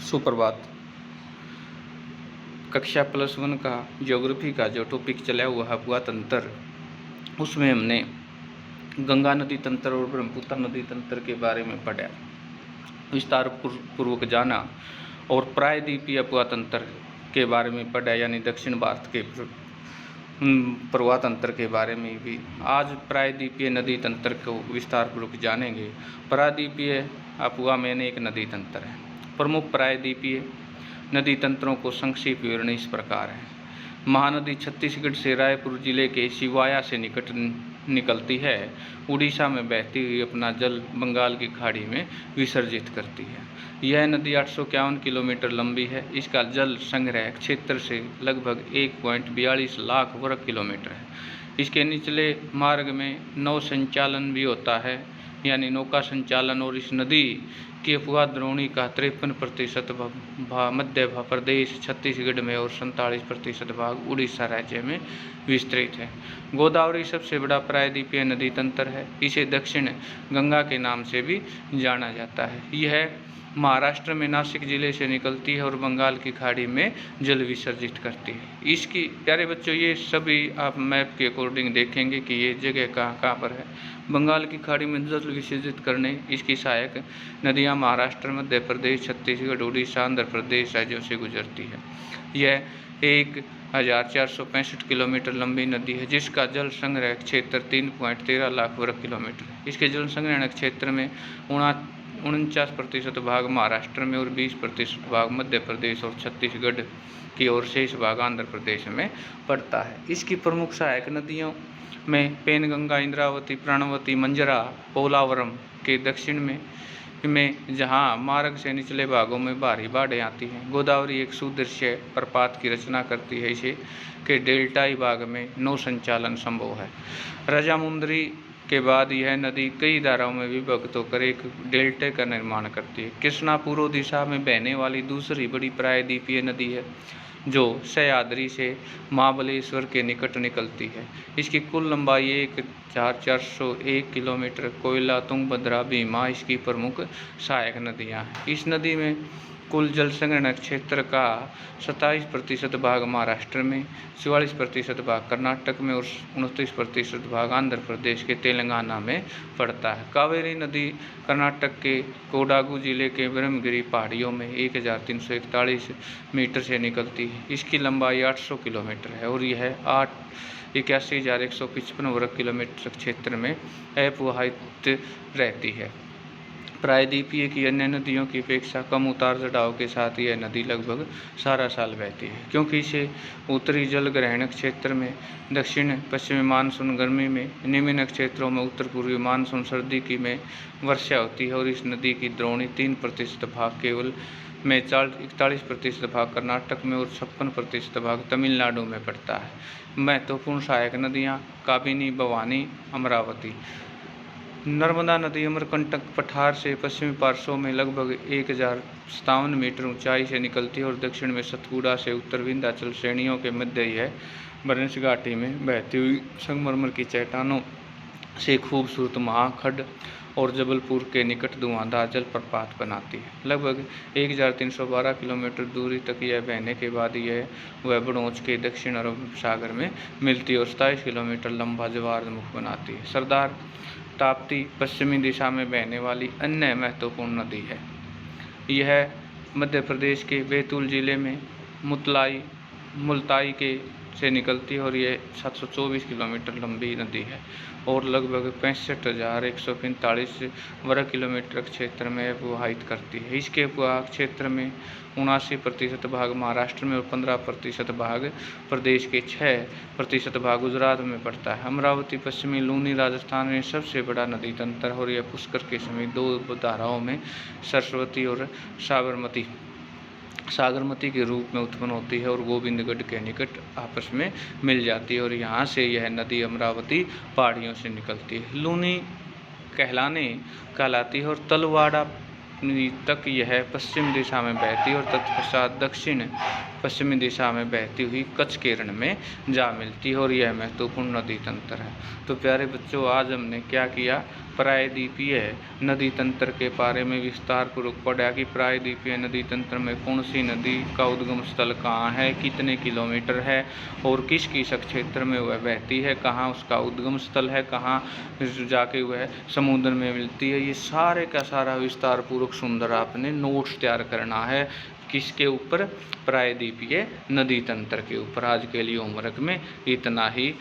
सुप्रभात। कक्षा +1 का ज्योग्राफी का जो टॉपिक चला हुआ है भूआ तंत्र, उसमें हमने गंगा नदी तंत्र और ब्रह्मपुत्र नदी तंत्र के बारे में पढ़ा, विस्तार पूर्वक जाना और प्रायद्वीपीय भूआ तंत्र के बारे में पढ़ा, यानी दक्षिण भारत के प्रवाह तंत्र के बारे में भी। आज प्रायद्वीपीय नदी तंत्र को विस्तार पूर्वक जानेंगे। प्रायद्वीपीय अफवाह में एक नदी तंत्र है। प्रमुख प्रायद्वीपीय नदी तंत्रों को संक्षिप्त विवरण इस प्रकार है। महानदी छत्तीसगढ़ से रायपुर जिले के सिवाया से निकलती है। उड़ीसा में बहती हुई अपना जल बंगाल की खाड़ी में विसर्जित करती है। यह नदी 851 किलोमीटर लंबी है। इसका जल संग्रह क्षेत्र से लगभग 1.42 लाख वर्ग किलोमीटर है। इसके निचले मार्ग में नौ संचालन भी होता है, यानी नौका संचालन, और इस नदी की अफवाह द्रोणी का 53% भाग मध्य प्रदेश छत्तीसगढ़ में और 47% भाग उड़ीसा राज्य में विस्तृत है। गोदावरी सबसे बड़ा प्रायद्वीपीय नदी तंत्र है। इसे दक्षिण गंगा के नाम से भी जाना जाता है। यह महाराष्ट्र में नासिक जिले से निकलती है और बंगाल की खाड़ी में जल विसर्जित करती है। इसकी प्यारे बच्चों, ये सभी आप मैप के अकॉर्डिंग देखेंगे कि ये जगह कहाँ पर है। बंगाल की खाड़ी में जल विसर्जित करने इसकी सहायक नदियां महाराष्ट्र, मध्य प्रदेश, छत्तीसगढ़, उड़ीसा, आंध्र प्रदेश राज्यों से गुजरती है। यह 1465 किलोमीटर लंबी नदी है, जिसका जल संग्रह क्षेत्र 3.13 लाख वर्ग किलोमीटर है। इसके जल संग्रहण क्षेत्र में 49% भाग महाराष्ट्र में और 20% भाग मध्य प्रदेश और छत्तीसगढ़ की ओर शेष भाग आंध्र प्रदेश में पड़ता है। इसकी प्रमुख सहायक नदियों में पेनगंगा, इंद्रावती, प्राणवती, मंजरा, पोलावरम के दक्षिण में जहां मार्ग से निचले भागों में भारी बाढ़ें आती हैं। गोदावरी एक सुदृश्य प्रपात की रचना करती है। इसे के डेल्टाई भाग में नौ संचालन संभव है। राजामुंदरी के बाद यह नदी कई धाराओं में विभक्त होकर एक डेल्टा का निर्माण करती है। कृष्णा पूर्व दिशा में बहने वाली दूसरी बड़ी प्रायद्वीपीय नदी है, जो सह्याद्री से महाबलेश्वर के निकट निकलती है। इसकी कुल लंबाई 1401 किलोमीटर। कोयला, तुंगभद्रा, भीमा इसकी प्रमुख सहायक नदियां हैं। इस नदी में कुल जल संग्रहण क्षेत्र का 27% भाग महाराष्ट्र में, 44% भाग कर्नाटक में और 29% भाग आंध्र प्रदेश के तेलंगाना में पड़ता है। कावेरी नदी कर्नाटक के कोडागु जिले के ब्रह्मगिरी पहाड़ियों में 1341 मीटर से निकलती है। इसकी लंबाई 800 किलोमीटर है और यह 81,155 वर्ग किलोमीटर क्षेत्र में अप्रवाहित रहती है। प्रायद्वीपीय की अन्य नदियों की अपेक्षा कम उतार चढ़ाव के साथ यह नदी लगभग सारा साल बहती है, क्योंकि इसे उत्तरी जल ग्रहण क्षेत्र में, दक्षिण पश्चिमी मानसून गर्मी में, निम्न क्षेत्रों में उत्तर पूर्वी मानसून सर्दी की में वर्षा होती है। और इस नदी की द्रोणी 3% भाग केवल में 41% भाग कर्नाटक में और 56% भाग तमिलनाडु में पड़ता है। महत्वपूर्ण सहायक नदियाँ काबिनी, भवानी, अमरावती। नर्मदा नदी अमरकंटक पठार से पश्चिमी पार्श्व में लगभग 1057 मीटर ऊंचाई से निकलती है और दक्षिण में सतपुड़ा से उत्तर विंध्याचल श्रेणियों के मध्य यह बरंस घाटी में बहती हुई संगमरमर की चट्टानों से खूबसूरत महाखंड और जबलपुर के निकट धुआंधार जलप्रपात बनाती है। लगभग 1312 किलोमीटर दूरी तक यह बहने के बाद वह बड़ौच के दक्षिण अरब सागर में मिलती है और 27 किलोमीटर लंबा ज्वार मुख बनाती है। सरदार ताप्ती पश्चिमी दिशा में बहने वाली अन्य महत्वपूर्ण नदी है। यह मध्य प्रदेश के बैतूल जिले में मुल्ताई के से निकलती है और यह 724 किलोमीटर लंबी नदी है और लगभग 65,145 वर्ग किलोमीटर क्षेत्र में प्रवाहित करती है। इसके प्रवाह क्षेत्र में 79% भाग महाराष्ट्र में और 15% भाग प्रदेश के 6% भाग गुजरात में पड़ता है। अमरावती पश्चिमी लूनी राजस्थान में सबसे बड़ा नदी तंत्र है और यह पुष्कर के समीप दो धाराओं में सरस्वती और सागरमती के रूप में उत्पन्न होती है और गोविंदगढ़ के निकट आपस में मिल जाती है और यहाँ से यह नदी अमरावती पहाड़ियों से निकलती है। लूनी कहलाती है और तलवाड़ा तक यह पश्चिम दिशा में बहती है और तत्पश्चात दक्षिण पश्चिमी दिशा में बहती हुई कच्छ केरन में जा मिलती है और यह महत्वपूर्ण नदी तंत्र है। तो प्यारे बच्चों, आज हमने क्या किया, प्रायद्वीपीय नदी तंत्र के बारे में विस्तार पूर्वक पढ़ा कि प्रायद्वीपीय नदी तंत्र में कौन सी नदी का उद्गम स्थल कहाँ है, कितने किलोमीटर है और किस किस क्षेत्र में वह बहती है, कहाँ उसका उद्गम स्थल है, कहाँ जाके वह समुद्र में मिलती है। ये सारे का सारा विस्तार पूर्वक सुंदर आपने नोट्स तैयार करना है। किसके ऊपर? प्रायद्वीपीय नदी तंत्र के ऊपर। आज के लिए होमवर्क में इतना ही।